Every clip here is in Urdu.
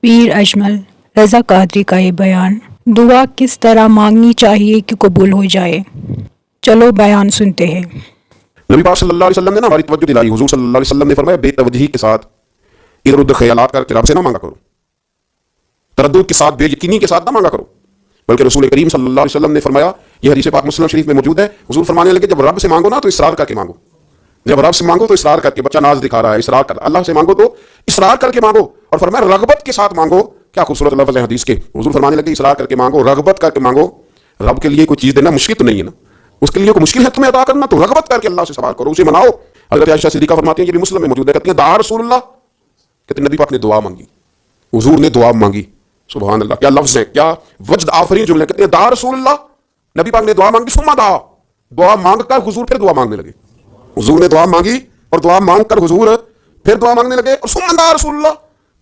پیر اجمل رضا قادری کا یہ بیان، دعا کس طرح مانگنی چاہیے کہ قبول ہو جائے۔ چلو بیان سنتے ہیں۔ نبی پاک صلی اللہ علیہ وسلم نے ہماری توجہ دلائی۔ حضور صلی اللہ علیہ وسلم نے فرمایا بے توجہی کے ساتھ ادھر ادھر خیالات کر کے رب سے نہ مانگا کرو، تردد کے ساتھ بے یقینی کے ساتھ نہ مانگا کرو، بلکہ رسول کریم صلی اللہ علیہ وسلم نے فرمایا، یہ حدیث پاک مسلم شریف میں موجود ہے، حضور فرمانے لگے جب رب سے مانگو نا تو اصرار کر کے مانگو، جب رب سے مانگو تو اصرار کر کے، بچہ ناز دکھا رہا ہے اصرار کر، اللہ سے مانگو تو اصرار کر کے مانگو، اور فرمایا رغبت کے ساتھ مانگو۔ کیا خوبصورت لفظ ہے حدیث کے، حضور فرمانے لگے اصرار کر کے مانگو، رغبت کر کے مانگو۔ رب کے لیے کوئی چیز دینا مشکل تو نہیں ہے نا، اس کے لیے کوئی مشکل ہے تمہیں عطا کرنا، تو رغبت کر کے اللہ سے سوال کرو، اسے مناؤ۔ حضرت عائشہ صدیقہ فرماتی ہیں، یہ بھی مسلم میں موجود ہے، کہتی ہیں دعا رسول اللہ، کہتے ہیں نبی پاک نے دعا مانگی، حضور نے دعا مانگی۔ سبحان اللہ، کیا لفظ ہے، کیا وجد آفرین جملے، کہتے ہیں دعا رسول اللہ، نبی پاک نے دعا مانگی، ثم دعا، دعا مانگ کر حضور پھر دعا مانگنے لگے۔ حضور نے دعا مانگی اور دعا مانگ کر حضور پھر دعا مانگنے لگے، اور ثم دعا رسول اللہ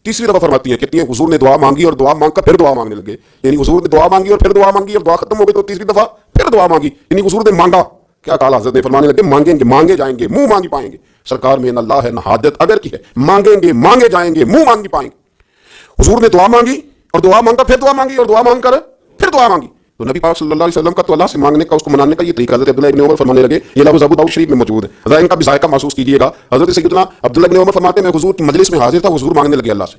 تیسری دفعہ فرماتی ہے، کہتی ہیں حضور نے دعا مانگی اور دعا مانگ کر پھر دعا مانگنے لگے، یعنی حضور نے دعا مانگی اور پھر دعا مانگی، اور دعا ختم ہو گئی تو تیسری دفعہ پھر دعا مانگی، یعنی حضور نے مانگا۔ کیا کہا حضرت نے، فرمانے لگے مانگیں گے مانگے جائیں گے، منہ مانگی پائیں گے، سرکار میں نہ اللہ ہے نہ حاجت اگر کی ہے، مانگیں گے مانگے جائیں گے، منہ مانگی پائیں گے۔ حضور نے دعا مانگی اور دعا مانگ کر پھر دعا مانگی، اور دعا مانگ کر پھر دعا مانگی۔ تو نبی پاک صلی اللہ علیہ وسلم کا تو اللہ سے مانگنے کا، اس کو منانے کا یہ طریقہ، حضرت عبداللہ ابن عمر فرمانے لگے، یہ لفظ ابو داؤد شریف میں موجود ہے، ذرا ان کا بھی ذائقہ محسوس کیجیے گا۔ حضرت سیدنا عبداللہ ابن عمر فرماتے ہیں، میں حضور کی مجلس میں حاضر تھا، حضور مانگنے لگے اللہ سے،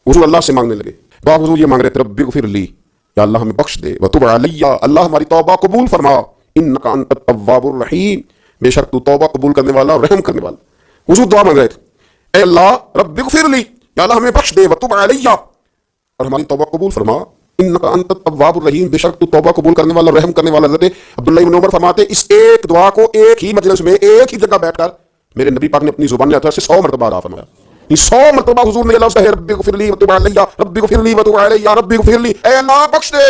حضور اللہ سے مانگنے لگے، تو آپ حضور یہ مانگ رہے تھے، رب اغفر لی، یا اللہ ہمیں بخش دے، وتب علی، اللہ ہماری توبہ قبول فرما، انک انت التواب الرحیم، بے شک تو توبہ قبول کرنے والا اور رحم کرنے والا۔ حضور دعا مانگ رہے تھے، اے اللہ رب اغفر لی، یا اللہ ہمیں بخش دے، وتب علی، اور ہماری توبہ قبول فرما، انک انت التواب الرحیم، بے شک تو توبہ قبول کرنے والا اور رحم کرنے والا۔ حضرت عبداللہ بن عمر فرماتے اس ایک دعا کو ایک ہی مجلس میں ایک ہی جگہ بیٹھ کر میرے نبی پاک نے اپنی زبان سے 100 مرتبہ ادا فرمایا، 100 مرتبہ حضور نے لفظ ہے رب اغفر لی وتب علی، رب اغفر لی وتب علی، رب اغفر لی، اے اللہ بخش دے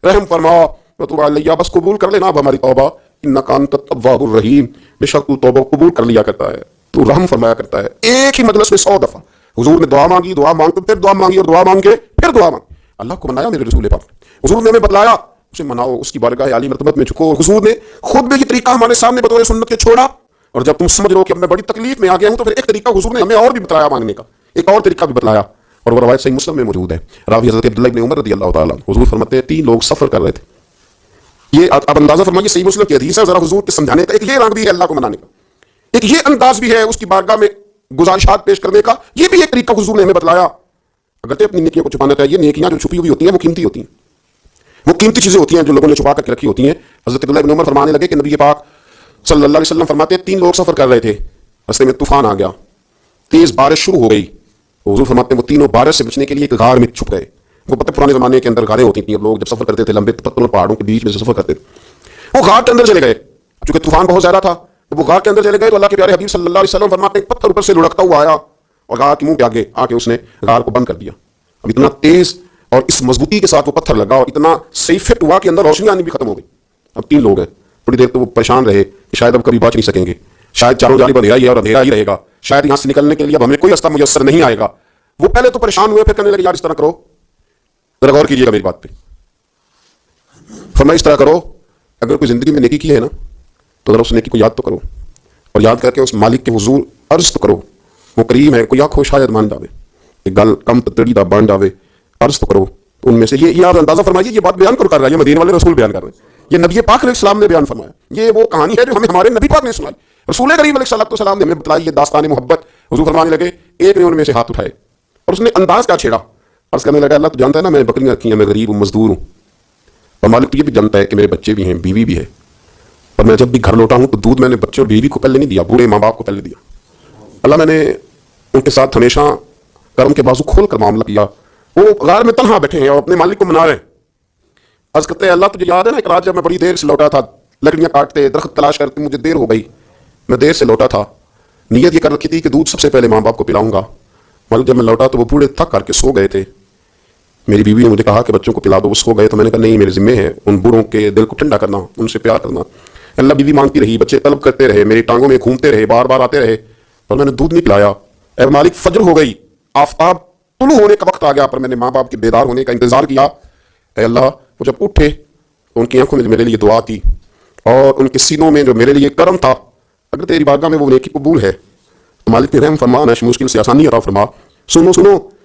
رحم فرما، وتب علی، بس قبول کر لینا اب ہماری توبہ، انک انت التواب الرحیم، بے شک تو توبہ قبول کر لیا کرتا ہے، تو رحم فرمایا کرتا ہے۔ ایک ہی مجلس میں 100 دفعہ حضور نے دعا مانگی، دعا مانگ کے پھر دعا مانگی، اور دعا مانگ کے پھر دعا مانگی۔ اللہ کو منایا میرے رسول پاک، حضور نے ہمیں بتلایا، اسے مناؤ، اس کی بارگاہ عالی مرتبت میں جھکو۔ حضور نے خود بھی یہ طریقہ ہمارے سامنے بطور سنت کے چھوڑا، اور جب تم سمجھ رہو کہ اب میں بڑی تکلیف میں آ گیا ہوں، تو پھر ایک طریقہ حضور نے ہمیں اور بھی بتلایا مانگنے کا، ایک اور طریقہ بھی بتلایا، اور وہ روایت صحیح مسلم میں موجود ہے۔ راوی حضرت عبداللہ بن عمر رضی اللہ تعالیٰ عنہ، حضور فرماتے ہیں 3 لوگ سفر کر رہے تھے، یہ اب اندازہ فرمائیے، صحیح مسلم کی حدیث ہے، ذرا حضور کے سمجھانے کا ایک یہ رنگ بھی ہے اللہ کو منانے کا، ایک یہ انداز بھی ہے اس کی بارگاہ میں گزارشات پیش کرنے کا، یہ بھی ایک طریقہ حضور نے ہمیں بتلایا۔ اگرچہ اپنی نیکیوں کو چھپانا چاہیے، نیکیاں جو چھپی ہوئی ہوتی ہیں وہ قیمتی ہوتی ہیں، وہ قیمتی چیزیں ہوتی ہیں جو لوگوں نے چھپا کر کے رکھی ہوتی ہیں۔ حضرت عبداللہ بن عمر فرمانے لگے کہ نبی پاک صلی اللہ علیہ وسلم فرماتے ہیں 3 لوگ سفر کر رہے تھے، راستے میں طوفان آ گیا، تیز بارش شروع ہو گئی، حضور فرماتے ہیں وہ تینوں بارش سے بچنے کے لیے ایک غار میں چھپ گئے۔ وہ پتہ پرانے زمانے کے اندر غاریں ہوتی تھیں، لوگ جب سفر کرتے تھے لمبے پتھروں پہاڑوں کے بیچ میں سے سفر کرتے تھے، وہ غار کے اندر چلے گئے، چونکہ طوفان بہت زیادہ تھا، وہ غار کے اندر چلے گئے تو اللہ کے پیارے حبیب صلی اللہ علیہ وسلم فرماتے ہیں پتھر اوپر سے لڑکتا ہوا آیا اور غار کے منہ پہ آگے آ کے اس نے غار کو بند کر دیا۔ اب اتنا تیز اور اس مضبوطی کے ساتھ وہ پتھر لگا اور اتنا صحیح فٹ ہوا کہ اندر روشنی آنی بھی ختم ہو گئی۔ اب 3 لوگ ہیں، تھوڑی دیر تو وہ پریشان رہے کہ شاید اب کبھی بچ نہیں سکیں گے، شاید چاروں جانب اندھیرا ہی ہے اور اندھیرا ہی رہے گا، شاید یہاں سے نکلنے کے لیے اب ہمیں کوئی راستہ میسر نہیں آئے گا۔ وہ پہلے تو پریشان ہوئے، پھر کہنے لگے یار اس طرح کرو، ذرا غور کیجیے گا میری بات پہ، فرمایا اس طرح کرو، اگر کوئی زندگی میں نیکی کی ہے نا تو ذرا اس نیکی کو یاد تو کرو، اور یاد کر کے اس مالک کے حضور عرض تو کرو، وہ کریم ہے، کوئی آنکھوں شاید مان جاوے، ایک گل کم تڑی دا بن جاوے، عرض تو کرو۔ ان میں سے یہ آپ اندازہ فرمائیے، یہ بات بیان کر رہا ہے، یہ مدینے والے رسول بیان کر رہے ہیں، یہ نبی پاک علیہ السلام نے بیان فرمایا، یہ وہ کہانی ہے جو ہمیں ہمارے نبی پاک نے سنائی، رسول کریم علیہ السلام نے ہمیں بتلائی، یہ داستان محبت۔ حضور فرمانے لگے، ایک نے ان میں سے ہاتھ اٹھائے اور اس نے انداز کیا چھیڑا، عرض کرنے لگا اللہ تو جانتا ہے نا میں نے بکریاں رکھی ہیں، میں غریب ہوں، مزدور ہوں، اور مالک تو یہ بھی جانتا ہے کہ میرے بچے بھی ہیں، بیوی بھی ہے، اور میں جب بھی گھر لوٹا ہوں تو دودھ میں نے بچے اور بیوی کو پہلے نہیں دیا، بوڑھے ماں باپ کو پہلے دیا۔ اللہ میں نے ان کے ساتھ ہمیشہ کرم کے بازو کھول کر معاملہ کیا، وہ غار میں تنہا بیٹھے ہیں اور اپنے مالک کو منا رہے ہیں۔ عرض کرتے ہیں اللہ تجھے یاد ہے نا ایک رات جب میں بڑی دیر سے لوٹا تھا، لکڑیاں کاٹتے درخت تلاش کرتے، مجھے دیر ہو گئی، میں دیر سے لوٹا تھا، نیت یہ کر رکھی تھی کہ دودھ سب سے پہلے ماں باپ کو پلاؤں گا، مالک جب میں لوٹا تو وہ بوڑھے تھک کر کے سو گئے تھے، میری بیوی نے مجھے کہا کہ بچوں کو پلا دو، وہ سو گئے، تو میں نے کہا نہیں میرے ذمہ ہے ان بوڑھوں کے دل کو ٹھنڈا کرنا، ان سے پیار کرنا۔ اللہ بیوی مانگتی رہی، بچے طلب کرتے رہے، میری ٹانگوں میں گھومتے رہے، بار بار آتے رہے، اور میں نے دودھ نہیں پلایا۔ اے مالک فجر ہو گئی، آفتاب طلوع ہونے کا وقت آ گیا، پر میں نے ماں باپ کے بیدار ہونے کا انتظار کیا۔ اے اللہ وہ جب اٹھے تو ان کی آنکھوں میں میرے لیے دعا کی اور ان کے سینوں میں جو میرے لیے کرم تھا، اگر تیری بارگاہ میں وہ نیکی قبول ہے تو مالک نے رحم فرما، نش مشکل سے آسانی عطا فرما۔ سنو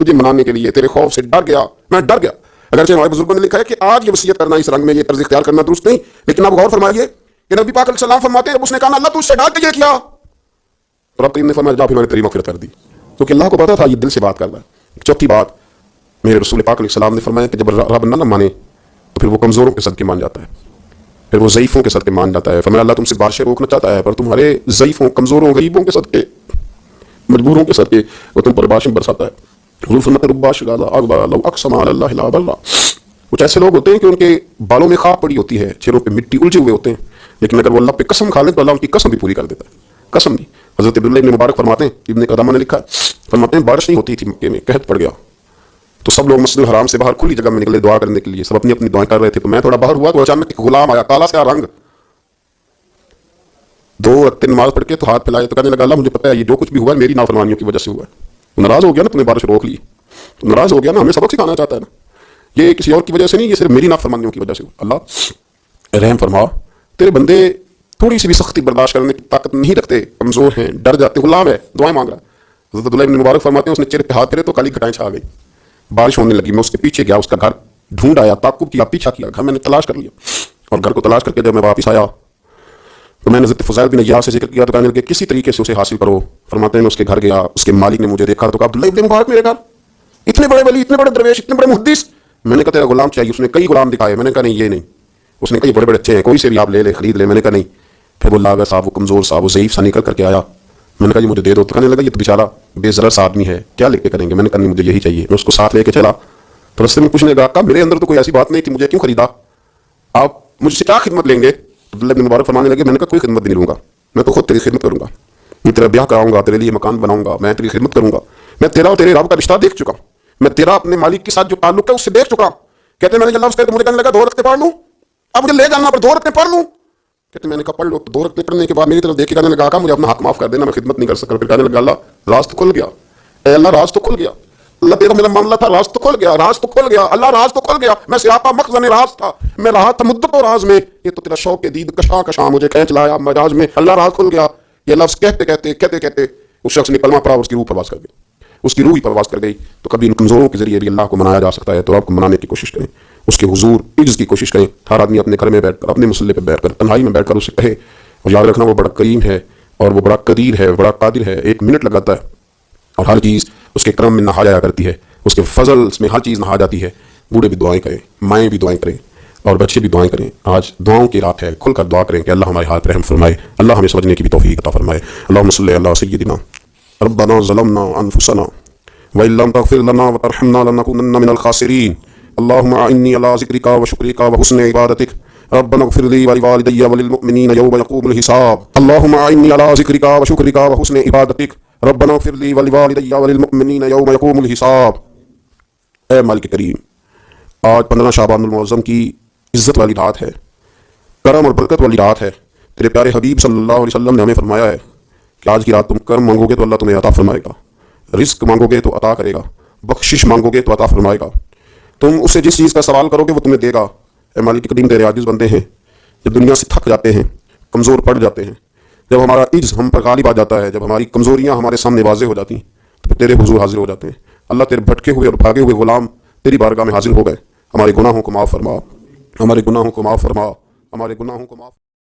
تجھے منانے کے لیے تیرے خوف سے ڈر گیا، میں ڈر گیا۔ اگرچہ ہمارے بزرگوں نے لکھا ہے کہ آج یہ وصیت کرنا اس رنگ میں، یہ طرز اختیار کرنا درست نہیں، لیکن آپ غور فرمائیے کہ نبی پاک علیہ السلام فرماتے ہیں جب اس نے کہا اللہ تو اس سے ڈر کے یہ کیا، تو رب کریم نے فرمایا جا پھر میں نے تیری مغفرت کر دی، کیونکہ اللہ کو پتا تھا یہ دل سے بات کر رہا ہے۔ چوتھی بات، میرے رسول پاک علیہ السلام نے فرمایا کہ جب رب نہ مانے تو پھر وہ کمزوروں کے صدقے مان جاتا ہے، پھر وہ ضعیفوں کے صدقے مان جاتا ہے۔ فرمایا اللہ تم سے بارشیں روکنا چاہتا ہے پر تمہارے ضعیفوں، کمزوروں، غریبوں کے صدقے، مجبوروں کے صدقے وہ تم پر بارشیں برساتا ہے۔ حضور فرماتے رب شغال اکبر لو اقسم علی اللہ لا بر۔ کچھ ایسے لوگ ہوتے ہیں کہ ان کے بالوں میں خاک پڑی ہوتی ہے، چہروں پہ مٹی الجھے ہوئے ہوتے ہیں، لیکن اگر وہ اللہ پہ قسم کھا لیں تو اللہ ان کی قسم بھی پوری کر دیتا ہے۔ قسم نہیں، حضرت عبداللہ ابن مبارک فرماتے ہیں، ابن قدامہ نے لکھا ہے، فرماتے ہیں بارش نہیں ہوتی تھی مکے میں، قحط پڑ گیا تو سب لوگ مسجد الحرام سے باہر کھلی جگہ میں نکلے دعا کرنے کے لیے، سب اپنی اپنی دعائیں کر رہے تھے، تو میں تھوڑا باہر ہوا تو اچانک ایک غلام آیا، کالا سا رنگ، 2 رکعتیں نماز پڑھ کے تو ہاتھ پھیلائے تو کہنے لگا اللہ مجھے پتہ ہے یہ جو کچھ بھی ہوا ہے میری نافرمانیوں کی وجہ سے ہوا ہے۔ ناراض ہو گیا نا، تم نے بارش روک لی تو ناراض ہو گیا نا، ہمیں سبق سکھانا چاہتا ہے نا، یہ کسی اور کی وجہ سے نہیں، یہ صرف میری نافرمانیوں کی وجہ سے ہوا۔ اللہ رحم فرما، تیرے بندے تھوڑی سی بھی سختی برداشت کرنے کی طاقت نہیں رکھتے، کمزور ہیں، ڈر جاتے، غلام ہے، دعائیں مانگ رہا ہے۔ حضرت عبداللہ ابن مبارک فرماتے ہیں اس نے چہرے پہ ہاتھ پھیرے تو کالی گھٹائیں چھا گئی، بارش ہونے لگی، میں اس کے پیچھے گیا، اس کا گھر ڈھونڈ آیا، تعقب کیا، پیچھا کیا، گھر میں نے تلاش کر لیا، اور گھر کو تلاش کر کے جب میں واپس آیا تو میں نے حضرت فضیل بن عیاض سے ذکر کیا تو کہنے لگے کسی طریقے سے اسے حاصل کرو۔ فرماتے ہیں میں اس کے گھر گیا، اس کے مالک نے مجھے دیکھا تو کہا عبداللہ ابن مبارک میرے گھر، اتنے بڑے ولی، اتنے بڑے درویش، اتنے بڑے محدث۔ میں نے کہا تیرا غلام چاہیے، اس نے کئی غلام دکھائے، میں نے کہا نہیں یہ نہیں، اس نے کہا یہ بڑے بڑے اچھے ہیں، کوئی سے بھی آپ لے لے، خرید لے، میں نے کہا نہیں۔ پھر وہ لاغر صاحب، وہ کمزور صاحب، وہ ضعیف سا نکل کر کے آیا، میں نے کہا یہ مجھے دے دو، تو کہنے لگا یہ تو بیچارہ بے ضرر سا آدمی ہے، کیا لے کے کریں گے؟ میں نے کہا نہیں مجھے یہی چاہیے۔ میں اس کو ساتھ لے کے چلا تو رستے میں پوچھنے لگا میرے اندر تو کوئی ایسی بات نہیں تھی، مجھے کیوں خریدا؟ آپ مجھ سے کیا خدمت لیں گے؟ عبداللہ بن مبارک فرمانے لگے میں نے کہا کوئی خدمت نہیں لوں گا، میں تو خود تیری خدمت کروں گا، میں تیرا بیاہ کراؤں گا، تیرے لیے مکان بناؤں گا، میں تیری خدمت کروں گا، میں تیرا اور تیرے رب کا رشتہ دیکھ چکا ہوں، میں تیرا اپنے مالک کے ساتھ جو تعلق ہے اس سے دیکھ چکا ہوں۔ کہتے میں نے اللہ اس مجھے کہنے لگا 2 رکعتیں پڑھ لوں، اب مجھے لے جانا پر 2 رکعتیں پڑھ لوں۔ کہتے میں نے کہا پڑھ لو، تو 2 رکعتیں پڑھنے کے بعد میری طرف دیکھ کے کہنے لگا آقا مجھے اپنا حق معاف کر دینا، میں خدمت نہیں کر سکتا۔ پھر کہنے لگا اللہ راز تو کھل گیا، اے اللہ راز تو کھل گیا، اللہ تیرا میرا معاملہ تھا، راز تو کھل گیا، راز تو کھل گیا، اللہ راز تو کھل گیا، میں سیاپا مخزن راز تھا، میں رہا تھا مدت و راز میں، یہ تو تیرا شوق دید کشاں کشاں مجھے کھینچ لایا مراج میں، اللہ راز کھل گیا۔ یہ لفظ کہتے کہتے اس شخص نے کلمہ پڑھا، اس کی روح پرواز کر گئی، اس کی روح ہی پرواز کر گئی۔ تو کبھی ان کمزوروں کے ذریعے بھی اللہ کو منایا جا سکتا ہے، تو آپ کو منانے کی کوشش کریں، اس کے حضور عجز کی کوشش کریں۔ ہر آدمی اپنے گھر میں بیٹھ کر، اپنے مصلے پہ بیٹھ کر، تنہائی میں بیٹھ کر اسے کہے، اور یاد رکھنا وہ بڑا کریم ہے اور وہ بڑا قدیر ہے، بڑا قادر ہے، 1 منٹ لگاتا ہے اور ہر چیز اس کے کرم میں نہا جایا کرتی ہے، اس کے فضل میں ہر چیز نہا جاتی ہے۔ بوڑھے بھی دعائیں کریں، مائیں بھی دعائیں کریں، اور بچے بھی دعائیں کریں۔ آج دعاؤں کی رات ہے، کھل کر دعا کریں کہ اللہ ہمارے حال پر رحم فرمائے، اللہ ہمیں سمجھنے کی بھی توفیق عطا فرمائے۔ اللہم صلی علی سیدنا ربنا ظلمنا انفسنا وإن لم تغفر لنا وترحمنا لنكونن من الخاسرين اللهم أعني على ذكرك وشكرك وحسن عبادتك ربنا اغفر لي ولوالدي وللمؤمنين يوم يقوم الحساب اللهم أعني على ذكرك وشكرك وحسن عبادتك ربنا اغفر لي ولوالدي وللمؤمنين يوم يقوم الحساب۔ اے مالک کریم، آج 15 شعبان المعظم کی عزت والی رات ہے، کرم اور برکت والی رات ہے۔ تیرے پیارے حبیب صلی اللہ علیہ وسلم نے ہمیں فرمایا ہے کہ آج کی رات تم کرم مانگو گے تو اللہ تمہیں عطا فرمائے گا، رزق مانگو گے تو عطا کرے گا، بخشش مانگو گے تو عطا فرمائے گا، تم اسے جس چیز کا سوال کرو گے وہ تمہیں دے گا۔ اے مالک کریم، تیرے عاجز بندے ہیں، جب دنیا سے تھک جاتے ہیں، کمزور پڑ جاتے ہیں، جب ہمارا عجز ہم پر غالب آ جاتا ہے، جب ہماری کمزوریاں ہمارے سامنے واضح ہو جاتی ہیں تو پھر تیرے حضور حاضر ہو جاتے ہیں۔ اللہ تیرے بھٹکے ہوئے اور بھاگے ہوئے غلام تیری بارگاہ میں حاضر ہو گئے، ہمارے گناہوں کو معاف فرما، ہمارے گناہوں کو معاف فرما، ہمارے گناہوں کو معاف